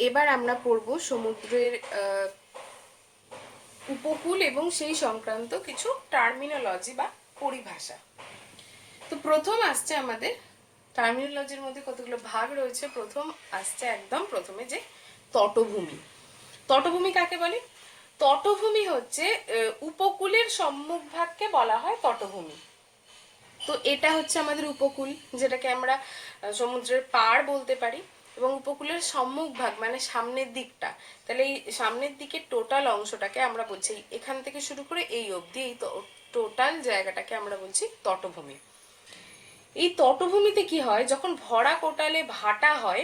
এবার আমরা পড়ব সমুদ্রের উপকূল এবং সেই সংক্রান্ত কিছু টার্মিনোলজি বা পরিভাষা। তো প্রথম আসছে আমাদের টার্মিনোলজির মধ্যে কতগুলো ভাগ রয়েছে। প্রথম আসছে একদম প্রথমে যে তটভূমি। তটভূমি কাকে বলে? তটভূমি হচ্ছে উপকূলের সম্মুখভাগকে বলা হয় তটভূমি। তো এটা হচ্ছে আমাদের উপকূল, যেটাকে আমরা সমুদ্রের পাড় বলতে পারি, এবং উপকূলের সম্মুখভাগ মানে সামনের দিকটা। তাহলে এই সামনের দিকের টোটাল অংশটাকে আমরা বলছি, এখান থেকে শুরু করে এই অবধি এই টোটাল জায়গাটাকে আমরা বলছি তটভূমি। এই তটভূমিতে কি হয়, যখন ভরা কোটালে ভাটা হয়,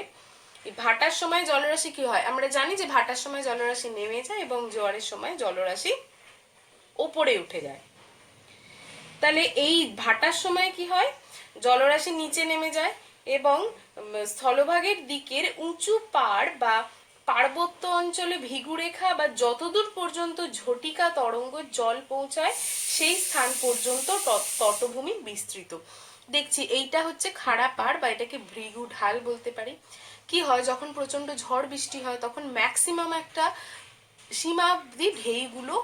এই ভাটার সময় জলরাশি কি হয় আমরা জানি যে ভাটার সময় জলরাশি নেমে যায় এবং জোয়ারের সময় জলরাশি ওপরে উঠে যায়। তাহলে এই ভাটার সময় কি হয়, জলরাশি নিচে নেমে যায় এবং স্থলভাগের দিকের উঁচু পাড় বা পার্বত্য অঞ্চলে ভিগুরেখা বা যতদূর পর্যন্ত ঝটিকা তরঙ্গ জল পৌঁছায় সেই স্থান পর্যন্ত তটভূমি বিস্তৃত। দেখছি এইটা হচ্ছে খাড়া পাড় বা এটাকে ভৃগু ঢাল বলতে পারি। কি হয়, যখন প্রচন্ড ঝড় বৃষ্টি হয় তখন ম্যাক্সিমাম একটা সীমাবধি ঢেউগুলো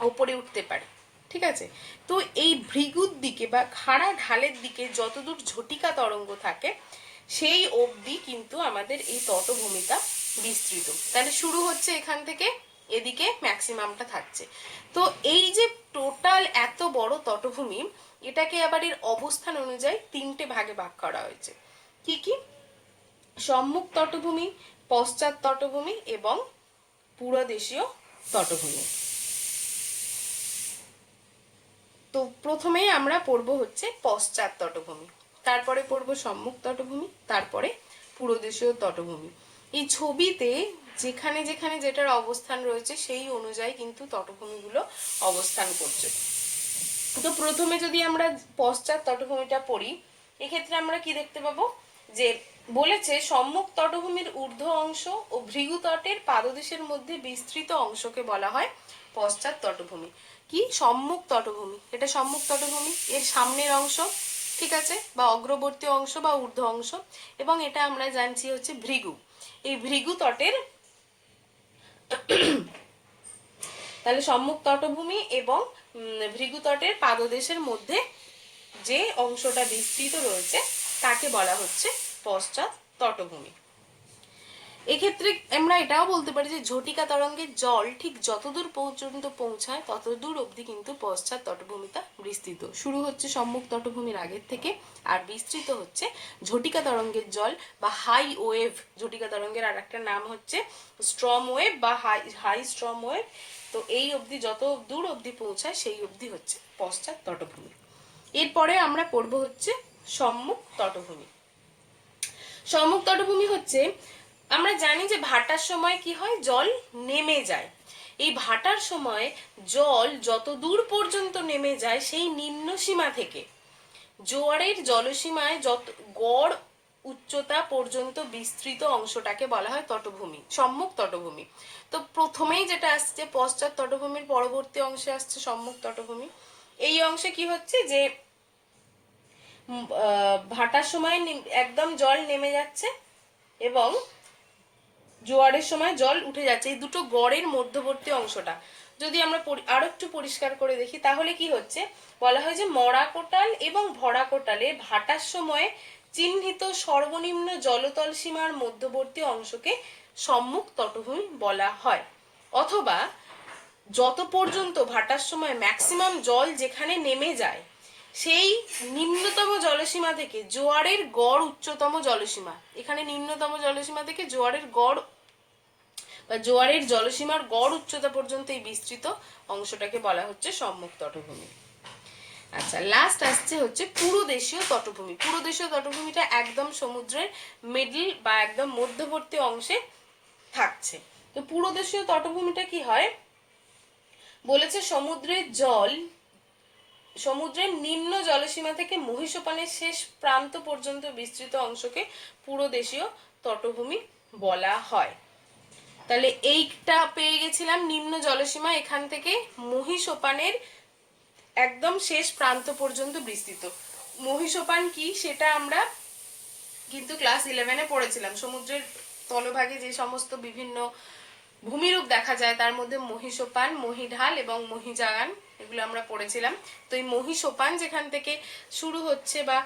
ওপরে উঠতে পারে, ঠিক আছে। তো এই ভৃগুর দিকে বা খাড়া ঢালের দিকে যতদূর ঝটিকা তরঙ্গ থাকে সেই অবধি কিন্তু আমাদের এই তটভূমিটা বিস্তৃত। তাহলে শুরু হচ্ছে এখান থেকে, এদিকে ম্যাক্সিমামটা থাকছে। তো এই যে টোটাল এত বড় তটভূমি, এটাকে আবার এর অবস্থান অনুযায়ী তিনটে ভাগে ভাগ করা হয়েছে। কি কি? সম্মুখ তটভূমি, পশ্চাৎ তটভূমি এবং পুরোদেশীয় তটভূমি। তো প্রথমেই আমরা পড়বো হচ্ছে পশ্চাৎ তটভূমি, তারপরে পড়বো সম্মুখ তটভূমি, তারপরে পুরোদেশীয় তটভূমি। এই ছবিতে যেখানে যেখানে যেটার অবস্থান রয়েছে সেই অনুযায়ী কিন্তু তটভূমিগুলো অবস্থান করছে। তো প্রথমে যদি আমরা পশ্চাৎ তটভূমিটা পড়ি, এক্ষেত্রে আমরা কি দেখতে পাবো, যে বলেছে সম্মুখ তটভূমির ঊর্ধ্ব অংশ ও ভৃগু তটের পাদদেশের মধ্যে বিস্তৃত অংশকে বলা হয় পশ্চাৎ তটভূমি। কি? সম্মুখ তটভূমি, এটা সম্মুখ তটভূমি, এর সামনের অংশ, ঠিক আছে, বা অগ্রবর্তী অংশ বা ঊর্ধ্ব অংশ, এবং এটা আমরা জানছি হচ্ছে ভৃগু। এই ভৃগু তটের তাহলে সম্মুখ তটভূমি এবং ভৃগু তটের পাদদেশের মধ্যে যে অংশটা বিস্তৃত রয়েছে তাকে বলা হচ্ছে পশ্চাৎ তটভূমি। এক্ষেত্রে আমরা এটাও বলতে পারি যে ঝটিকা তরঙ্গের জল ঠিক যতদূর পর্যন্ত পৌঁছায় ততদূর অবধি কিন্তু পশ্চাৎ তটভূমিটা বিস্তৃত। শুরু হচ্ছে সম্মুখ তটভূমির আগের থেকে আর বিস্তৃত হচ্ছে ঝটিকা তরঙ্গের জল বা হাই ওয়েভ। ঝটিকা তরঙ্গের আর একটা নাম হচ্ছে স্ট্রম ওয়েভ বা হাই স্ট্রম ওয়েভ। তো এই অবধি যত দূর অবধি পৌঁছায় সেই অবধি হচ্ছে পশ্চাৎ তটভূমি। এরপরে আমরা পড়ব হচ্ছে সম্মুখ তটভূমি। সম্মুখ তটভূমি হচ্ছে, আমরা জানি যে ভাটার সময় কি হয়, জল নেমে যায়। এই ভাটার সময় জল যত দূর পর্যন্ত নেমে যায় সেই নিম্ন সীমা থেকে জোয়ারের জলসীমায় যত গড় উচ্চতা পর্যন্ত বিস্তৃত অংশটাকে বলা হয় তটভূমি, সম্মুখ তটভূমি। তো প্রথমেই যেটা আসছে পশ্চাৎ তটভূমির পরবর্তী অংশে আসছে সম্মুখ তটভূমি। এই অংশে কি হচ্ছে যে ভাটার সময় একদম জল নেমে যাচ্ছে এবং জোয়ারের সময় জল উঠে যাচ্ছে, এই দুটো গড়ের মধ্যবর্তী অংশটা যদি আমরা আরো একটু পরিষ্কার করে দেখি তাহলে কি হচ্ছে, বলা হয় যে মরা কোটাল এবং ভরা কোটালে ভাটার সময় চিহ্নিত সর্বনিম্ন জলতল সীমার মধ্যবর্তী অংশকে সম্মুখ তটভূমি বলা হয়। অথবা যত পর্যন্ত ভাটার সময় ম্যাক্সিমাম জল যেখানে নেমে যায় সেই নিম্নতম জলসীমা থেকে জোয়ারের গড় উচ্চতম জলসীমা, এখানে নিম্নতম জলসীমা থেকে জোয়ারের গড় বা জোয়ারের জলসীমার গড় উচ্চতা পর্যন্ত এই বিস্তৃত অংশটাকে বলা হচ্ছে সম্মুখ তটভূমি। আচ্ছা, লাস্ট আসছে হচ্ছে পুরোদেশীয় তটভূমি। পুরোদেশীয় তটভূমিটা একদম সমুদ্রের মিডল বা একদম মধ্যবর্তী অংশে থাকছে। তো পুরোদেশীয় তটভূমিটা কি হয়, বলেছে সমুদ্রের নিম্ন জলসীমা থেকে মহীসোপানের শেষ প্রান্ত পর্যন্ত বিস্তৃত অংশকে পুরোদেশীয় তটভূমি বলা হয়। তাহলে এইটা পেয়ে গেছিলাম নিম্ন জলসীমা, এখান থেকে মহীসোপানের একদম শেষ প্রান্ত পর্যন্ত বিস্তৃত। মহীসোপান কি সেটা আমরা কিন্তু ক্লাস 11-এ পড়েছিলাম। সমুদ্রের স্থলভাগে যে সমস্ত বিভিন্ন ভূমিরূপ দেখা যায় তার মধ্যে মহীসোপান, মহীঢাল এবং মহীজাগান, এগুলো আমরা পড়েছিলাম। তো এই মহীসোপান যেখান থেকে শুরু হচ্ছে বা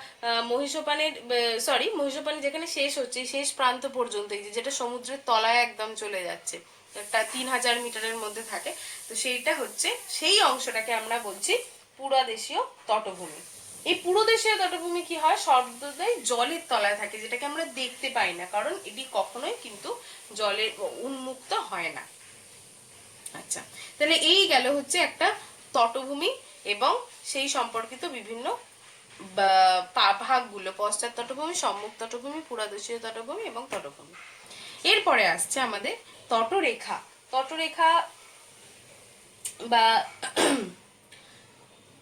মহীসোপান যেখানে শেষ হচ্ছে, শেষ প্রান্ত পর্যন্ত, এই যেটা সমুদ্রের তলায় একদম চলে যাচ্ছে, একটা 3000 মিটারের মধ্যে থাকে, তো সেইটা হচ্ছে, সেই অংশটাকে আমরা বলছি পুরাদেশীয় তটভূমি। এই পুরোদেশীয় তটভূমি কি হয়, সর্বদাই জলের তলায় থাকে, যেটাকে আমরা দেখতে পাই না, কারণ এটি কখনোই কিন্তু জলের উন্মুক্ত হয় না। আচ্ছা, তাহলে এই গেল হচ্ছে একটা তটভূমি এবং সেই সম্পর্কিত বিভিন্ন ভাগগুলো, পশ্চাৎ তটভূমি, সম্মুখ তটভূমি, পুরাদেশীয় তটভূমি এবং তটভূমি। এরপরে আসছে আমাদের তটরেখা। তটরেখা বা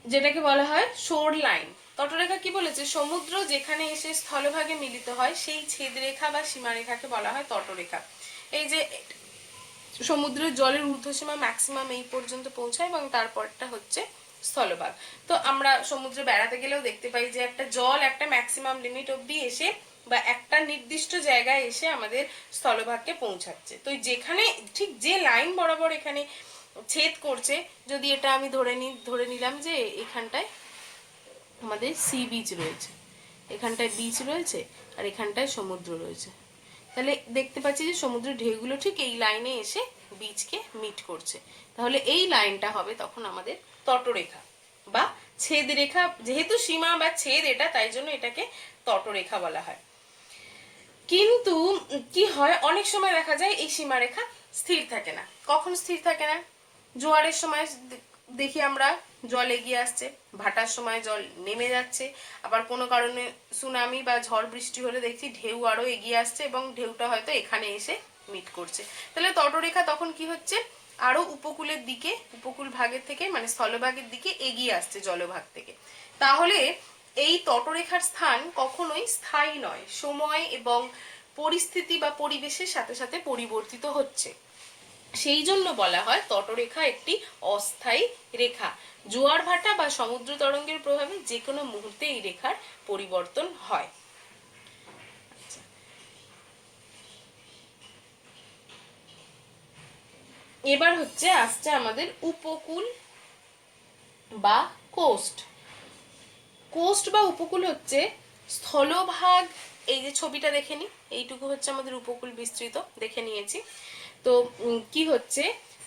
যেটাকে বলা হয় শোর লাইন। তটরেখা কি বলেছে, সমুদ্র যেখানে এসে স্থলভাগে মিলিত হয় সেই ছেদরেখা বা সীমারেখাকে বলা হয় তটরেখা। এই যে সমুদ্রের জলের ঊর্ধ্বসীমা ম্যাক্সিমাম এই পর্যন্ত পৌঁছায় এবং তারপরটা হচ্ছে স্থলভাগ। তো আমরা সমুদ্রে বেড়াতে গেলেও দেখতে পাই যে একটা জল একটা ম্যাক্সিমাম লিমিট অবধি এসে বা একটা নির্দিষ্ট জায়গায় এসে আমাদের স্থলভাগকে পৌঁছাচ্ছে। তো যেখানে ঠিক যে লাইন বরাবর এখানে ছেদ করছে, যদি এটা আমি ধরে নিলাম যে এখানটায় আমাদের সি বিচ রয়েছে, এখানটায় বিচ রয়েছে আর এখানটায় সমুদ্র রয়েছে, তাহলে দেখতে পাচ্ছি যে সমুদ্রের ঢেউগুলো ঠিক এই লাইনে এসে বিচকে মিট করছে, তাহলে এই লাইনটা হবে তখন আমাদের তটরেখা বা ছেদ রেখা। যেহেতু সীমা বা ছেদ এটা, তাই জন্য এটাকে তটরেখা বলা হয়। কিন্তু কি হয়, অনেক সময় দেখা যায় এই সীমারেখা স্থির থাকে না। কখন স্থির থাকে না, জোয়ারের সময় দেখি আমরা জল এগিয়ে আসছে, ভাটার সময় জল নেমে যাচ্ছে, আবার কোনো কারণে সুনামি বা ঝড় বৃষ্টি হলে দেখছি ঢেউ আরো এগিয়ে আসছে এবং ঢেউটা হয়তো এখানে এসে মিট করছে। তাহলে তটরেখা তখন কি হচ্ছে, আরো উপকূলের দিকে, উপকূল ভাগের থেকে মানে স্থলভাগের দিকে এগিয়ে আসছে জলভাগ থেকে। তাহলে এই তটরেখার স্থান কখনোই স্থায়ী নয়, সময় এবং পরিস্থিতি বা পরিবেশের সাথে সাথে পরিবর্তিত হচ্ছে, সেই জন্য বলা হয় তটরেখা একটি অস্থায়ী রেখা। জোয়ার ভাটা বা সমুদ্র তরঙ্গের প্রভাবে যে কোনো মুহূর্তে এই রেখার পরিবর্তন হয়। এবার হচ্ছে আসছে আমাদের উপকূল বা কোস্ট। কোস্ট বা উপকূল হচ্ছে স্থলভাগ, এই যে ছবিটা দেখে নি, এইটুকু হচ্ছে আমাদের উপকূল বিস্তৃত, দেখে নিয়েছি। তো কি হচ্ছে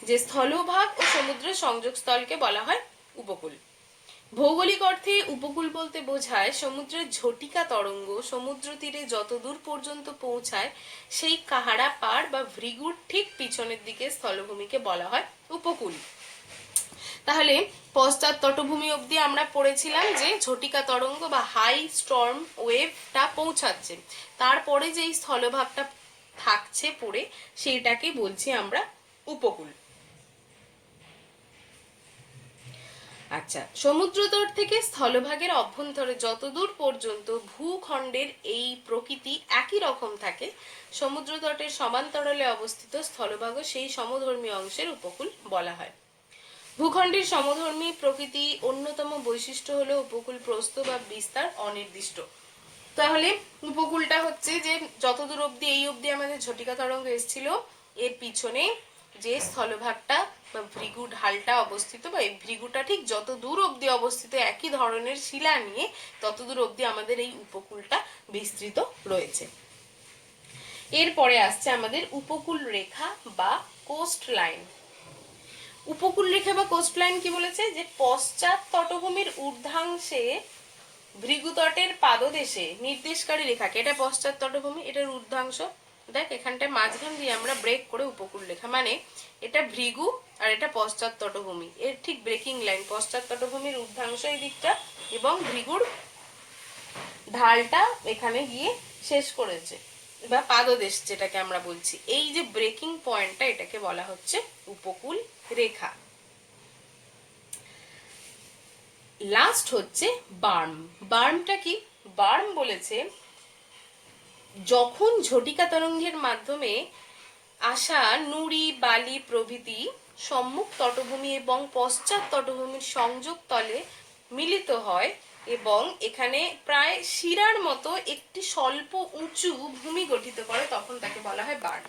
যে স্থলভাগ ও সমুদ্রের সংযোগস্থলকে বলা হয় উপকূল। ভৌগোলিক অর্থে উপকূল বলতে বোঝায় সমুদ্রের ঝটিকা তরঙ্গ সমুদ্র তীরে যত দূর পর্যন্ত পৌঁছায় সেই কাহারা পাড় বা ভৃগুর ঠিক পিছনের দিকে স্থলভূমিকে বলা হয় উপকূল। তাহলে পশ্চাৎ তটভূমি অবধি আমরা পড়েছিলাম যে ঝটিকা তরঙ্গ বা হাই স্টর্ম ওয়েভটা পৌঁছাচ্ছে, তারপরে যে স্থলভাগটা থাকছে পড়ে সেইটাকে বলছি আমরা উপকূল। আচ্ছা, সমুদ্রতট থেকে স্থলভাগের অভ্যন্তরে যতদূর পর্যন্ত ভূখণ্ডের এই প্রকৃতি একই রকম থাকে, সমুদ্রতটের সমান্তরালে অবস্থিত স্থলভাগও সেই সমধর্মী অংশের উপকূল বলা হয়। ভূখণ্ডের সমধর্মী প্রকৃতি অন্যতম বৈশিষ্ট্য হলো উপকূল প্রস্থ বা বিস্তার অনির্দিষ্ট। তাহলে উপকূলটা হচ্ছে যে যতদূর অবধি, এই অবধি আমাদের ঝটিকা তরঙ্গ এসেছিল, এর পিছনে যে স্থলভাগটা বা ভৃগু ঢালটা অবস্থিত, বা এই ভৃগুটা ঠিক যত দূর অবধি অবস্থিত একই ধরনের শিলা নিয়ে ততদূর অবধি আমাদের এই উপকূলটা বিস্তৃত রয়েছে। এরপরে আসছে আমাদের উপকূল রেখা বা কোস্ট লাইন। উপকূল রেখা বা কোস্ট লাইন কি বলেছে, যে পশ্চাৎ তটভূমির ঊর্ধ্বাংশে ভৃগুতটের পাদদেশে নির্দেশকারী রেখাকে, এটা পশ্চাৎ তটভূমি, এটার ঊর্ধ্বাংশ, দেখ এখানটায় মাঝখান দিয়ে আমরা ব্রেক করে উপকূল রেখা, মানে এটা ভৃগু আর এটা পশ্চাৎ তটভূমি, এর ঠিক ব্রেকিং লাইন, পশ্চাৎ তটভূমির ঊর্ধ্বাংশ এই দিকটা এবং ভৃগুর ঢালটা এখানে গিয়ে শেষ করেছে বা পাদদেশ যেটাকে আমরা বলছি, এই যে ব্রেকিং পয়েন্টটা এটাকে বলা হচ্ছে উপকূল রেখা। লাস্ট হচ্ছে বার্ম। বার্মটা কি, বার্ম বলেছে যখন ঝটিকা তরঙ্গের মাধ্যমে আসা নুড়ি বালি প্রভৃতি সম্মুখ তটভূমি এবং পশ্চাৎ তটভূমির সংযোগ তলে মিলিত হয় এবং এখানে প্রায় শিরার মতো একটি স্বল্প উঁচু ভূমি গঠিত করে, তখন তাকে বলা বলা হয় বার্ন।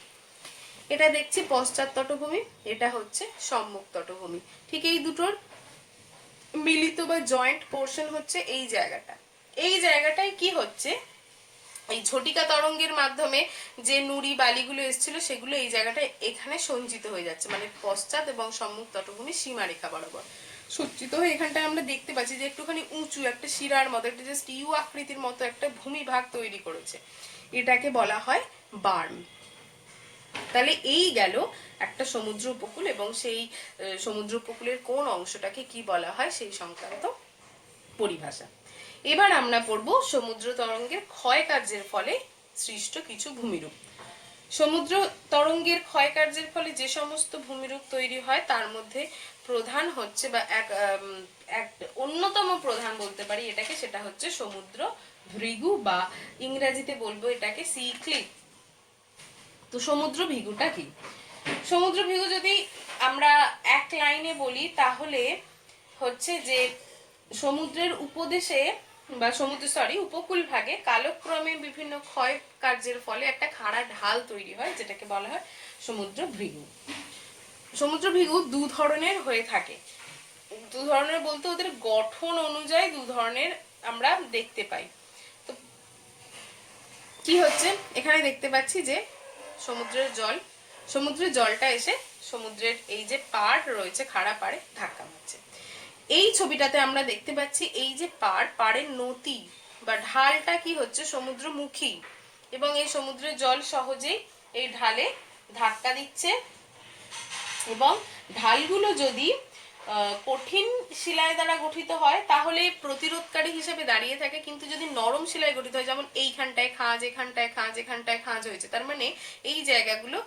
এটা দেখছি পশ্চাৎ তটভূমি, এটা হচ্ছে সম্মুখ তটভূমি। ঠিক এই দুটোর মিলিত বা জয়েন্ট পোর্শন হচ্ছে এই জায়গাটা। এই জায়গাটায় কি হচ্ছে, এই ঝটিকা তরঙ্গের মাধ্যমে যে নুড়ি বালিগুলো এসেছিল সেগুলো এই জায়গাটায় এখানে সঞ্চিত হয়ে যাচ্ছে, মানে পশ্চাৎ এবং সম্মুখ তটভূমি সীমারেখা বরাবর সজ্জিত হয়ে এখানটায় আমরা দেখতে পাচ্ছি যে একটুখানি উঁচু একটা শিরার মতো, একটা জাস্ট ইউ আকৃতির মতো একটা ভূমিভাগ তৈরি করেছে। এটাকে বলা হয় বার্ন। তাহলে এই গেল একটা সমুদ্র উপকূল, এবং সেই সমুদ্র উপকূলের কোন অংশটাকে কি বলা হয় সেই সংক্রান্ত পরিভাষা। এবার আমরা পড়ব সমুদ্র তরঙ্গের ক্ষয় কার্যের ফলে সৃষ্ট কিছু ভূমিরূপ। সমুদ্র তরঙ্গের ক্ষয় কার্যের ফলে যে সমস্ত ভূমিরূপ তৈরি হয় তার মধ্যে প্রধান হচ্ছে, বা এক অন্যতম প্রধান বলতে পারি এটাকে, সেটা হচ্ছে সমুদ্র ভৃগু, বা ইংরেজিতে বলবো এটাকে সি ক্লিফ। তো সমুদ্র ভৃগুটা কি? সমুদ্র ভৃগু যদি আমরা এক লাইনে বলি তাহলে হচ্ছে যে সমুদ্রের উপদেশে বা উপকূল ভাগে কালক্রমে বিভিন্ন ক্ষয় কার্যের ফলে একটা খাড়া ঢাল তৈরি হয়, যেটাকে বলা হয় সমুদ্র ভৃগু। সমুদ্র ভৃগু দু ধরনের হয়ে থাকে। দু ধরনের বলতে ওদের গঠন অনুযায়ী দু ধরনের আমরা দেখতে পাই। তো কি হচ্ছে, এখানে দেখতে পাচ্ছি যে সমুদ্রের জলটা এসে সমুদ্রের এই যে পাড় রয়েছে, খাড়া পাড়ে ধাক্কা মারছে। এই ছবিটাতে আমরা দেখতে পাচ্ছি এই যে পাড়ের নতি বা ঢালটা কি হচ্ছে সমুদ্রমুখী, এবং এই সমুদ্রের জল সহজেই এই ঢালে ধাক্কা দিচ্ছে। এবং ঢালগুলো যদি কঠিন শিলায় দ্বারা গঠিত হয় তাহলে প্রতিরোধকারী হিসেবে দাঁড়িয়ে থাকে, কিন্তু যদি নরম শিলায় গঠিত হয়, যেমন এইখানটায় খাঁজ, এখানটায় খাঁজ, এখানটায় খাঁজ হয়েছে, তার মানে এই জায়গাগুলো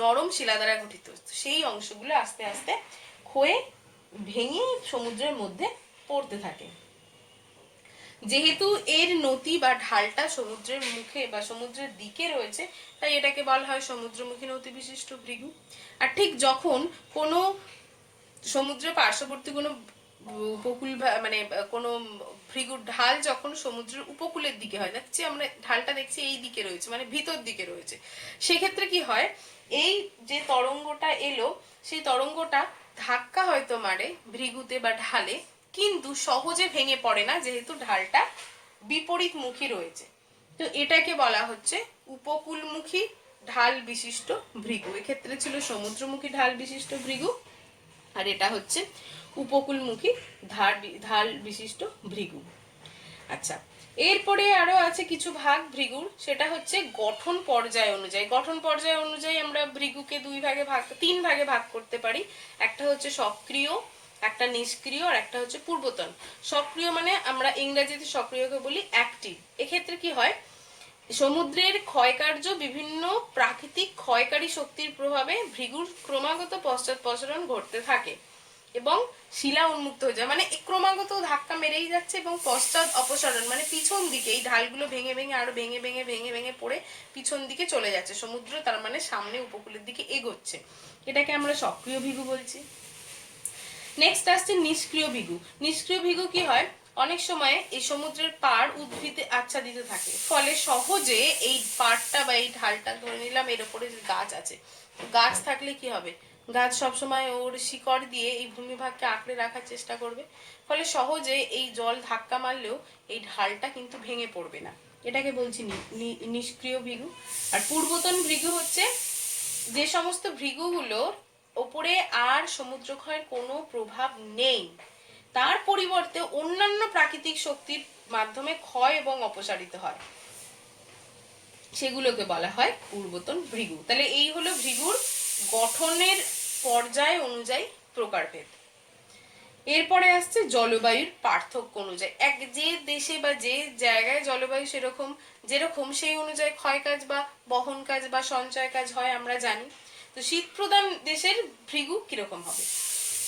নরম শিলা দ্বারা গঠিত, সেই অংশগুলো আস্তে আস্তে ক্ষয়ে ভেঙে সমুদ্রের মধ্যে পড়তে থাকে। যেহেতু এর নতি বা ঢালটা সমুদ্রের মুখে বা সমুদ্রের দিকে রয়েছে, তাই এটাকে বলা হয় সমুদ্রমুখী নতি বিশিষ্ট ভৃগু। আর ঠিক যখন কোনো সমুদ্রের পার্শ্ববর্তী কোনো উপকূল মানে কোনো ভৃগুর ঢাল যখন সমুদ্রের উপকূলের দিকে হয়, দেখছি আমরা ঢালটা দেখছি এই দিকে রয়েছে, মানে ভিতর দিকে রয়েছে, সেক্ষেত্রে কি হয়, এই যে তরঙ্গটা এলো সেই তরঙ্গটা ধাক্কা হয়তো মারে ভৃগুতে বা ঢালে, কিন্তু সহজে ভেঙে পড়ে না, যেহেতু ঢালটা বিপরীত মুখী রয়েছে। তো এটাকে বলা হচ্ছে উপকূলমুখী ঢাল বিশিষ্ট ভৃগু। এক্ষেত্রে ছিল সমুদ্রমুখী ঢাল বিশিষ্ট ভৃগু, আর এটা হচ্ছে উপকূলমুখী ঢাল বিশিষ্ট ভৃগু। আচ্ছা, এরপরে আরো আছে কিছু ভাগ ভৃগুর, সেটা হচ্ছে গঠন পর্যায় অনুযায়ী। গঠন পর্যায় অনুযায়ী আমরা ভৃগুকে তিন ভাগে ভাগ করতে পারি। একটা হচ্ছে সক্রিয়, একটা নিষ্ক্রিয়, আর একটা হচ্ছে পূর্বতন। সক্রিয় মানে আমরা ইংরেজিতে সক্রিয়কে বলি অ্যাক্টিভ। এক্ষেত্রে কি হয়, সমুদ্রের ক্ষয়কার্য বিভিন্ন প্রাকৃতিক ক্ষয়কারী শক্তির প্রভাবে ভৃগুর ক্রমাগত পশ্চাৎপসরণ ঘটতে থাকে এবং শিলা উন্মুক্ত হয়ে যায়, মানে ক্রমাগত ধাক্কা মেরেই যাচ্ছে, এবং পশ্চাৎ অপসারণ মানে পিছন দিকে এই ঢালগুলো ভেঙে ভেঙে আরো ভেঙে ভেঙে ভেঙে ভেঙে পড়ে পিছন দিকে চলে যাচ্ছে সমুদ্র, তার মানে সামনে উপকূলের দিকে এগোচ্ছে। এটাকে আমরা সক্রিয় ভৃগু বলছি। নেক্সট আসছে নিষ্ক্রিয় ভৃগু। নিষ্ক্রিয় ভৃগু কি হয়, অনেক সময় এই সমুদ্রের পাড় উদ্ভিদে আচ্ছাদিত থাকে, ফলে সহজে এই পাড়টা বা এই ঢালটা, ধরে নিলাম এর উপরে যে গাছ আছে, গাছ থাকলে কি হবে, গাছ সবসময় ওর শিকড় দিয়ে এই ভূমিভাগকে আঁকড়ে রাখার চেষ্টা করবে, ফলে সহজে এই জল ধাক্কা মারলেও এই ঢালটা কিন্তু ভেঙে পড়বে না। এটাকে বলছি নিষ্ক্রিয় ভৃগু। আর পূর্বতন ভৃগু হচ্ছে যে সমস্ত ভৃগুগুলোর ওপরে আর সমুদ্রক্ষয়ের কোনো প্রভাব নেই, তার পরিবর্তে অন্যান্য প্রাকৃতিক শক্তির মাধ্যমে ক্ষয় এবং অপসারিত হয়, সেগুলোকে বলা হয় পূর্বতন ভৃগু। তাহলে এই হলো ভৃগুর গঠনের পর্যায় অনুযায়ী প্রকারভেদ। এরপরে আসছে জলবায়ুর পার্থক্য অনুযায়ী। যে দেশে বা যে জায়গায় জলবায়ু যেরকম সেই অনুযায়ী ক্ষয় কাজ বা বহন কাজ বা সঞ্চয় কাজ হয় আমরা জানি। তো শীত প্রধান দেশের ভৃগু কিরকম হবে?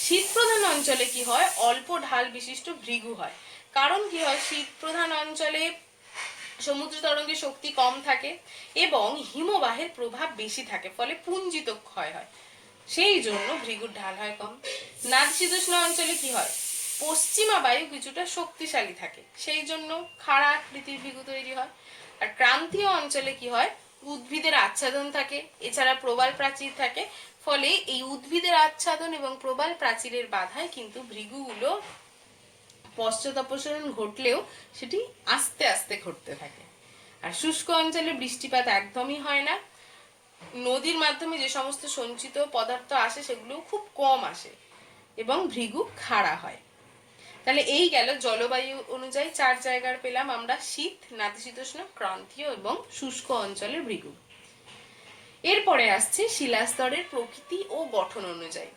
শীত প্রধান অঞ্চলে কি হয়, অল্প ঢাল বিশিষ্ট ভৃগু হয়। কারণ কি হয়, শীত প্রধান অঞ্চলে সমুদ্র তরঙ্গের শক্তি কম থাকে এবং হিমবাহের প্রভাব বেশি থাকে, ফলে পুঞ্জিত ক্ষয় হয়, সেই জন্য ভৃগুর ঢাল হয় কম। নাতিশীতোষ্ণ অঞ্চলে কি হয়, পশ্চিমা বায়ু কিছুটা শক্তিশালী থাকে, সেই জন্য খাড়া আকৃতির ভৃগু তৈরি হয়। আর ক্রান্তীয় অঞ্চলে কি হয়, উদ্ভিদের আচ্ছাদন থাকে, এছাড়া প্রবাল প্রাচীর থাকে। ফলে এই উদ্ভিদের আচ্ছাদন এবং প্রবাল প্রাচীরের বাধায় কিন্তু ভৃগুগুলো পশ্চাৎ অপসরণ ঘটলেও সেটি আস্তে আস্তে ঘটতে থাকে। আর শুষ্ক অঞ্চলে বৃষ্টিপাত একদমই হয় না। নদীর মাধ্যমে যে সমস্ত সঞ্চিত পদার্থ আসে সেগুলো খুব কম আসে এবং ভৃগু খাড়া হয়। তাহলে এই গেল জলবায়ু অনুযায়ী 4 জায়গার পেলাম আমরা শীত, নাতিশীতোষ্ণ, ক্রান্তীয় এবং শুষ্ক অঞ্চলের ভৃগু। এরপরে আসছে শিলাস্তরের প্রকৃতি ও গঠন অনুযায়ী।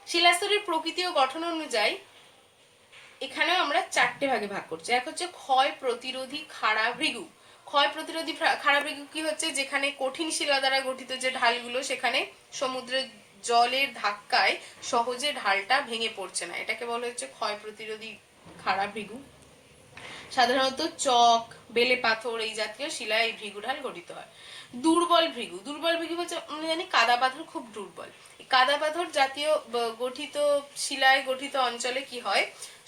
শিলাস্তরের প্রকৃতি ও গঠন অনুযায়ী এখানেও আমরা 4টে ভাগে ভাগ করছি। এক হচ্ছে ক্ষয় প্রতিরোধী খাড়া ভৃগু। ক্ষয় প্রতিরোধী খাড়া ভৃগু কি হচ্ছে, যেখানে কঠিন শিলা দ্বারা গঠিত যে ঢালগুলো, সেখানে সমুদ্রের জলের ধাক্কায় সহজে ঢালটা ভেঙে পড়ছে না, এটাকে বলা হচ্ছে ক্ষয় প্রতিরোধী খাড়া ভৃগু। সাধারণত চক, বেলে পাথর এই জাতীয় শিলায় এই ভৃগু ঢাল গঠিত হয়। দুর্বল ভৃগু, দুর্বল ভৃগু বলছে আমরা জানি কাদা পাথর খুব দুর্বল। কাদা পাথর জাতীয় গঠিত শিলায় গঠিত অঞ্চলে কি হয়,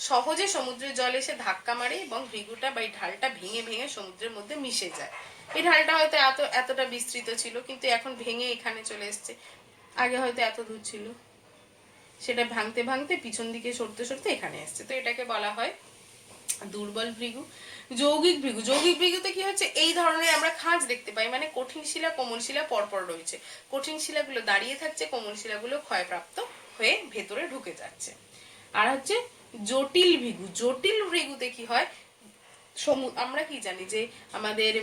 সহজে সমুদ্রের জল এসে ধাক্কা মারে এবং ভৃগুটা বা এই ঢালটা ভেঙে ভেঙে সমুদ্রের মধ্যে মিশে যায়। এই ঢালটা হয়তো এতটা বিস্তৃত ছিল, কিন্তু এখন ভেঙে এখানে চলে এসছে। আগে হয়তো এত দূর ছিল, সেটা ভাঙতে ভাঙতে পিছন দিকে সরতে সরতে এখানে এসছে। তো এটাকে বলা হয় দুর্বল ভৃগু। যৌগিক ভৃগু, যৌগিক ভৃগুতে কি হচ্ছে, এই ধরনের আমরা খাঁজ দেখতে পাই, মানে কঠিন শিলা কোমল শিলা পরপর রয়েছে। কঠিন শিলাগুলো দাঁড়িয়ে থাকছে, কোমল শিলাগুলো ক্ষয়প্রাপ্ত হয়ে ভেতরে ঢুকে যাচ্ছে। আর হচ্ছে জটিল ভৃগু, জটিল ভৃগুতে কি হয়, আমরা কি জানি যে আমাদের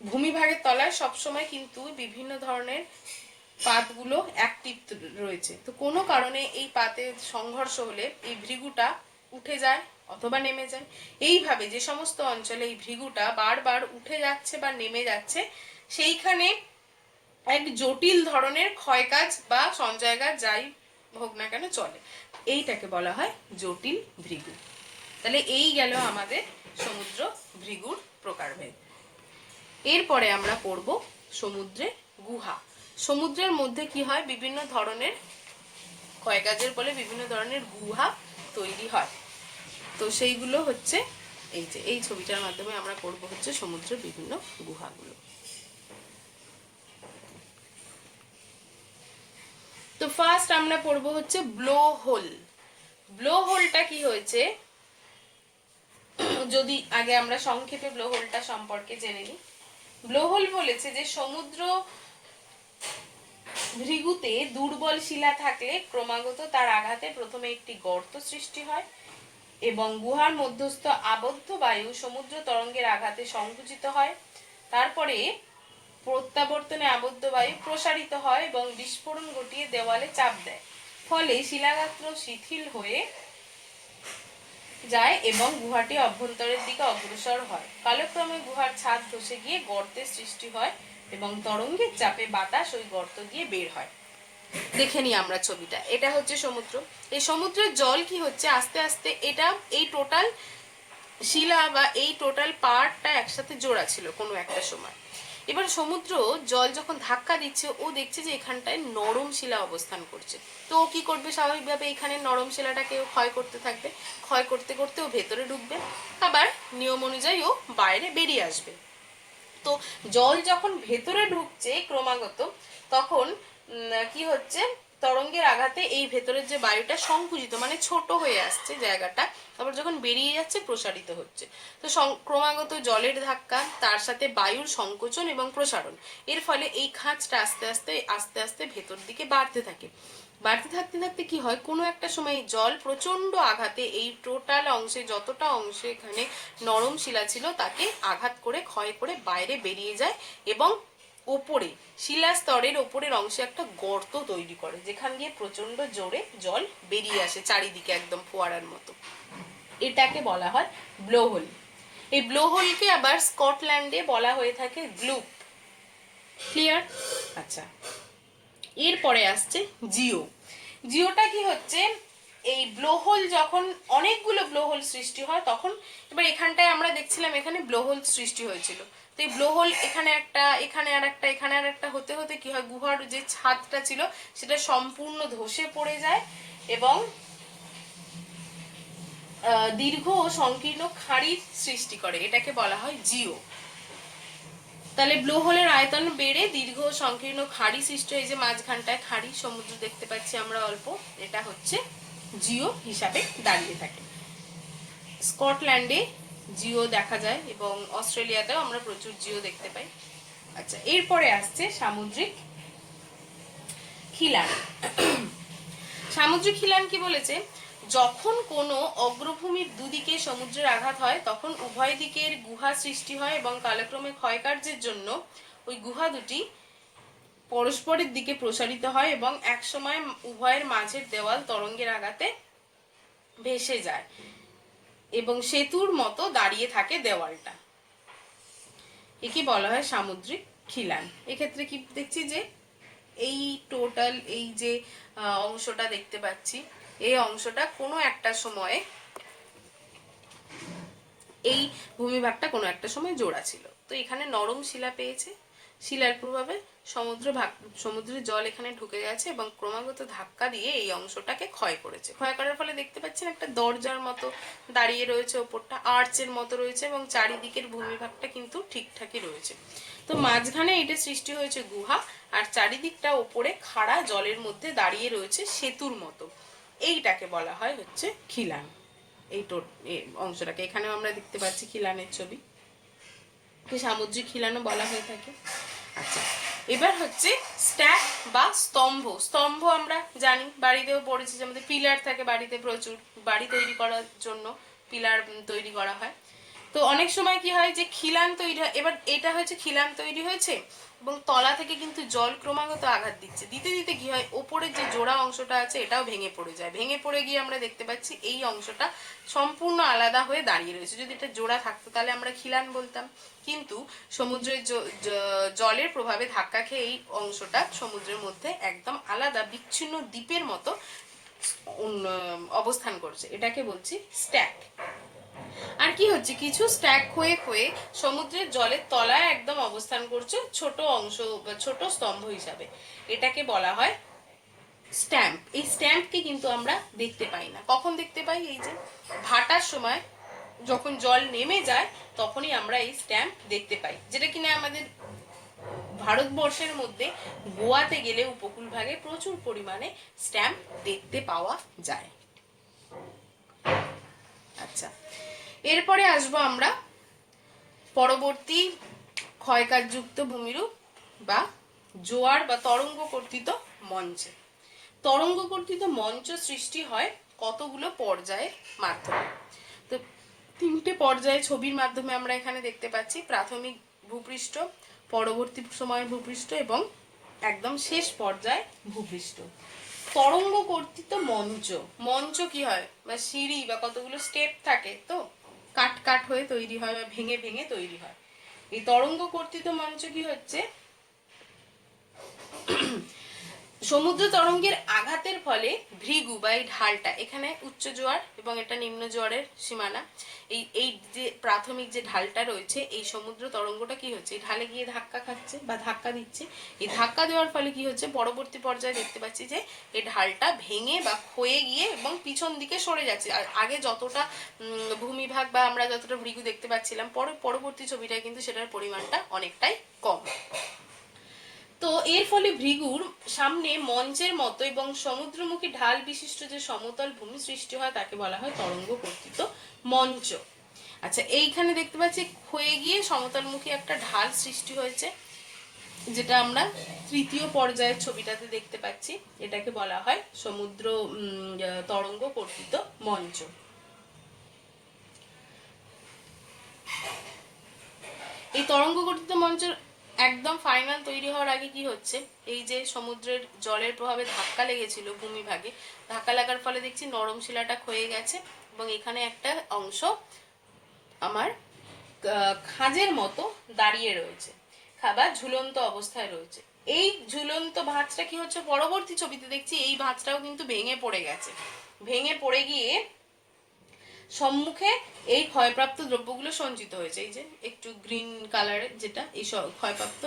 ভূমিভাগের তলায় সবসময় কিন্তু বিভিন্ন ধরনের পাতগুলো অ্যাক্টিভ রয়েছে। তো কোনো কারণে এই পাতের সংঘর্ষ হলে এই ভৃগুটা উঠে যায় অথবা নেমে যায়। এইভাবে যে সমস্ত অঞ্চলে এই ভৃগুটা বারবার উঠে যাচ্ছে বা নেমে যাচ্ছে, সেইখানে এক জটিল ধরনের ক্ষয়কাজ বা সঞ্চয়কাজ যাই হোক না কেন চলে, এইটাকে বলা হয় জটিল ভৃগু। তাহলে এই গেল আমাদের সমুদ্র ভৃগুর প্রকারভেদ। এরপরে আমরা পড়ব সমুদ্রে গুহা। সমুদ্রের মধ্যে কি হয়, বিভিন্ন ধরনের ক্ষয়কাজের ফলে বিভিন্ন ধরনের গুহা তৈরি হয়। তো সেইগুলো হচ্ছে এই যে এই ছবিটার মাধ্যমে আমরা পড়ব হচ্ছে সমুদ্রের বিভিন্ন গুহাগুলো। তো ফার্স্ট আমরা পড়ব হচ্ছে ব্লো হোল। ব্লো হোলটা কি হয়েছে, যদি আগে আমরা সংক্ষেপে ব্লো হোলটা সম্পর্কে জেনে নিই। ব্লো হোল বলেছে যে সমুদ্র ভৃগুতে দুর্বল শিলা থাকলে ক্রমাগত তার আঘাতে প্রথমে একটি গর্ত সৃষ্টি হয় এবং গুহার মধ্যস্থ আবদ্ধ বায়ু সমুদ্র তরঙ্গের আঘাতে সংকুচিত হয়। তারপরে প্রত্যাবর্তনে আবদ্ধ বায়ু প্রসারিত হয় এবং বিস্ফোরণ ঘটিয়ে দেওয়ালে চাপ দেয়। ফলে শিলাগাত্র শিথিল হয়ে যায় এবং গুহাটি অভ্যন্তরের দিকে অগ্রসর হয়। কালক্রমে গুহার ছাদ ধসে গিয়ে গর্তের সৃষ্টি হয় এবং তরঙ্গের চাপে বাতাস ওই গর্ত দিয়ে বের হয়। দেখে নিই আমরা ছবিটা, এটা হচ্ছে সমুদ্র। এই সমুদ্রের জল কি হচ্ছে, আস্তে আস্তে এটা এই টোটাল শিলা বা এই টোটাল পার্টটা একসাথে জোড়া ছিল কোনো একটা সময়। এবার সমুদ্র জল যখন ধাক্কা দিচ্ছে, ও দেখছে যে এখানটায় নরম শিলা অবস্থান করছে। তো ও কি করবে, স্বাভাবিকভাবে এখানে নরম শিলাটাকে ও ক্ষয় করতে থাকবে। ক্ষয় করতে করতে ও ভেতরে ঢুকবে, আবার নিয়ম অনুযায়ী ও বাইরে বেরিয়ে আসবে। তো জল যখন ভেতরে ঢুকছে ক্রমাগত, তখন কি হচ্ছে, তরঙ্গের আঘাতে এই ভেতরের যে বায়ুটা সংকুচিত মানে ছোট হয়ে আসছে জায়গাটা, তারপর যখন বেরিয়ে যাচ্ছে প্রসারিত হচ্ছে। তো ক্রমাগত জলের ধাক্কা, তার সাথে বায়ুর সংকোচন এবং প্রসারণ, এর ফলে এই খাঁজটা আস্তে আস্তে আস্তে আস্তে ভেতর দিকে বাড়তে থাকে। বাড়তে থাকতে থাকতে কি হয়, কোনো একটা সময় জল প্রচন্ড আঘাতে এই টোটাল অংশে, যতটা অংশে এখানে নরম শিলা ছিল তাকে আঘাত করে ক্ষয় করে বাইরে বেরিয়ে যায় এবং ওপরে শিলা স্তরের ওপরের অংশে একটা গর্ত তৈরি করে, যেখান দিয়ে প্রচন্ড জোরে জল বেরিয়ে আসে চারিদিকে একদম ফোয়ারার মতো। এটাকে বলা হয় ব্লোহোল। এই ব্লোহোলকে আবার স্কটল্যান্ডে বলা হয়ে থাকে গ্লুপ। ক্লিয়ার? আচ্ছা, এরপরে আসছে জিও। জিওটা কি হচ্ছে, এই ব্লোহোল যখন অনেকগুলো ব্লোহোল সৃষ্টি হয় তখন, এবার এখানটায় আমরা দেখছিলাম এখানে ব্লোহোল সৃষ্টি হয়েছিল। তো এই ব্লোহোল এখানে একটা, এখানে আর একটা, এখানে আর একটা হতে হতে কি হয়, গুহার যে ছাদটা ছিল সেটা সম্পূর্ণ ধসে পড়ে যায় এবং দীর্ঘ ও সংকীর্ণ খাঁড়ির সৃষ্টি করে। এটাকে বলা হয় জিও। তাহলে ব্লো হোলের আয়তন বেড়ে দীর্ঘ সংকীর্ণ খাড়ি সৃষ্টি, এই যে মাঝখানটায় খাড়ি সমুদ্র দেখতে পাচ্ছি আমরা অল্প, এটা হচ্ছে জিও হিসাবে দাঁড়িয়ে থাকে। স্কটল্যান্ডে জিও দেখা যায় এবং অস্ট্রেলিয়াতেও আমরা প্রচুর জিও দেখতে পাই। আচ্ছা, এরপরে আসছে সামুদ্রিক খিলান। সামুদ্রিক খিলান কি বলেছে, যখন কোনো অগ্রভূমির দুদিকে সমুদ্রের আঘাত হয় তখন উভয় দিকের গুহা সৃষ্টি হয় এবং কালক্রমে ক্ষয়কার্যের জন্য ওই গুহা দুটি পরস্পরের দিকে প্রসারিত হয় এবং একসময় উভয়ের মাঝের দেওয়াল তরঙ্গের আঘাতে ভেসে যায় এবং সেতুর মতো দাঁড়িয়ে থাকে দেওয়ালটা। একে বলা হয় সামুদ্রিক খিলান। এক্ষেত্রে কি দেখছি যে এই টোটাল এই যে অংশটা দেখতে পাচ্ছি, এই অংশটা কোনো একটা সময়ে, এই ভূমিভাগটা কোনো একটা সময় জোড়া ছিল, তো এখানে নরম শিলা পেয়েছে, শিলার প্রভাবে সমুদ্রের জল এখানে ঢুকে গেছে এবং ক্রমাগত ধাক্কা দিয়ে এই অংশটাকে ক্ষয় করেছে। ক্ষয় করার ফলে দেখতে পাচ্ছেন একটা দরজার মতো দাঁড়িয়ে রয়েছে, ওপরটা আর্চের মতো রয়েছে এবং চারিদিকের ভূমিভাগটা কিন্তু ঠিকঠাকই রয়েছে। তো মাঝখানে এটা সৃষ্টি হয়েছে গুহা, আর চারিদিকটা ওপরে খাড়া জলের মধ্যে দাঁড়িয়ে রয়েছে সেতুর মতো, এইটাকে বলা হয় হচ্ছে খিলান। এই অংশটাকে এখানেও আমরা দেখতে পাচ্ছি খিলানের ছবি, সামুদ্রিক খিলানও বলা হয়ে থাকে। আচ্ছা, এবার হচ্ছে স্ট্যাক বা স্তম্ভ। স্তম্ভ আমরা জানি, বাড়িতেও পড়েছি, যে আমাদের পিলার থাকে বাড়িতে, প্রচুর বাড়ি তৈরি করার জন্য পিলার তৈরি করা হয়। তো অনেক সময় কি হয় যে খিলান তৈরি হয়, এবার এটা হচ্ছে খিলান তৈরি হয়েছে এবং তলা থেকে কিন্তু জল ক্রমাগত আঘাত দিচ্ছে, দিতে দিতে কি হয়, ওপরের যে জোড়া অংশটা আছে এটাও ভেঙে পড়ে যায়। ভেঙে পড়ে গিয়ে আমরা দেখতে পাচ্ছি এই অংশটা সম্পূর্ণ আলাদা হয়ে দাঁড়িয়ে রয়েছে। যদি এটা জোড়া থাকতো তাহলে আমরা খিলান বলতাম, কিন্তু সমুদ্রের জলের প্রভাবে ধাক্কা খেয়ে এই অংশটা সমুদ্রের মধ্যে একদম আলাদা বিচ্ছিন্ন দ্বীপের মতো অবস্থান করছে, এটাকে বলছি স্ট্যাক। আর কি হচ্ছে, কিছু স্ট্যাক হয়ে হয়ে সমুদ্রের জলের তলায় একদম অবস্থান করছে ছোট অংশ বা ছোট স্তম্ভ হিসাবে, এটাকে বলা হয় স্ট্যাম্প। এই স্ট্যাম্পকে কিন্তু আমরা দেখতে পাই না, কখন দেখতে পাই, এই যে ভাটার সময় যখন জল নেমে যায় তখনই আমরা এই স্ট্যাম্প দেখতে পাই, যেটা কিনা আমাদের ভারতবর্ষের মধ্যে গোয়াতে গেলে উপকূল ভাগে প্রচুর পরিমাণে স্ট্যাম্প দেখতে পাওয়া যায়। আচ্ছা, এরপরে আসবো আমরা পরবর্তী ক্ষয়কারযুক্ত ভূমিরূপ বা জোয়ার বা তরঙ্গ কর্তৃত মঞ্চে। তরঙ্গ কর্তৃত মঞ্চ সৃষ্টি হয় কতগুলো পর্যায়ের মাধ্যমে। তো তিনটে পর্যায়ে ছবির মাধ্যমে আমরা এখানে দেখতে পাচ্ছি, প্রাথমিক ভূপৃষ্ঠ, পরবর্তী সময়ের ভূপৃষ্ঠ এবং একদম শেষ পর্যায়ে ভূপৃষ্ঠ। তরঙ্গ কর্তৃত মঞ্চ, মঞ্চ কি হয়, বা সিঁড়ি বা কতগুলো স্টেপ থাকে, তো কাট কাট হয়ে তৈরি হয় বা ভেঙে ভেঙে তৈরি হয়। এই তরঙ্গ কর্তৃত মঞ্চ কি হচ্ছে, সমুদ্র তরঙ্গের আঘাতের ফলে ভৃগু বা এই ঢালটা, এখানে উচ্চ জোয়ার এবং এটা নিম্ন জোয়ারের সীমানা, এই যে প্রাথমিক যে ঢালটা রয়েছে, এই সমুদ্র তরঙ্গটা কি হচ্ছে, এই ঢালে গিয়ে ধাক্কা খাচ্ছে বা ধাক্কা দিচ্ছে। এই ধাক্কা দেওয়ার ফলে কি হচ্ছে, পরবর্তী পর্যায়ে দেখতে পাচ্ছি যে এই ঢালটা ভেঙে বা ক্ষয়ে গিয়ে এবং পিছন দিকে সরে যাচ্ছে। আর আগে যতটা ভূমিভাগ বা আমরা যতটা ভৃগু দেখতে পাচ্ছিলাম, পরবর্তী ছবিটায় কিন্তু সেটার পরিমাণটা অনেকটাই কম। তো এর ফলে ভৃগুর সামনে মঞ্চের মতো এবং সমুদ্রমুখী ঢাল বিশিষ্ট যে সমতল ভূমি সৃষ্টি হয় তাকে বলা হয় তরঙ্গ কর্তৃত মঞ্চ। আচ্ছা, এইখানে দেখতে পাচ্ছি ক্ষয়ে গিয়ে সমতলমুখী একটা ঢাল সৃষ্টি হয়েছে, যেটা আমরা তৃতীয় পর্যায়ের ছবিটাতে দেখতে পাচ্ছি, এটাকে বলা হয় সমুদ্র তরঙ্গ কর্তৃত মঞ্চ। এই তরঙ্গ কর্তৃত মঞ্চের একদম ফাইনাল তৈরি হওয়ার আগে কি হচ্ছে, এই যে সমুদ্রের জলের প্রভাবে ধাক্কা লেগেছিল ভূমিভাগে, ধাক্কা লাগার ফলে দেখছি নরম শিলাটা ক্ষয়ে গেছে এবং এখানে একটা অংশ আমার খাঁজের মতো দাঁড়িয়ে রয়েছে বা ঝুলন্ত অবস্থায় রয়েছে। এই ঝুলন্ত ভাঁজটা কি হচ্ছে, পরবর্তী ছবিতে দেখছি এই ভাঁজটাও কিন্তু ভেঙে পড়ে গেছে, ভেঙে পড়ে গিয়ে সম্মুখে এই ক্ষয়প্রাপ্ত দ্রব্যগুলো সঞ্চিত হয়েছে, এই যে একটু গ্রিন কালারের যেটা, এই ক্ষয়প্রাপ্ত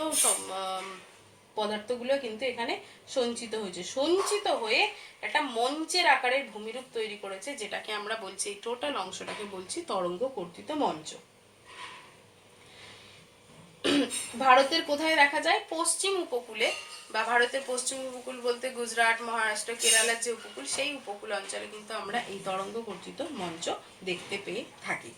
পদার্থগুলো কিন্তু এখানে সঞ্চিত হয়েছে, সঞ্চিত হয়ে একটা মঞ্চের আকারের ভূমিরূপ তৈরি করেছে, যেটাকে আমরা বলছি, এই টোটাল অংশটাকে বলছি তরঙ্গ কর্তৃত মঞ্চ। ভারতের কোথায় দেখা যায়? পশ্চিম উপকূলে, বা ভারতের পশ্চিম উপকূল বলতে গুজরাট, মহারাষ্ট্র, কেরালার যে উপকূল, সেই উপকূল অঞ্চলে কিন্তু আমরা এই তরঙ্গ গর্জিত মঞ্চ দেখতে পেয়ে থাকি।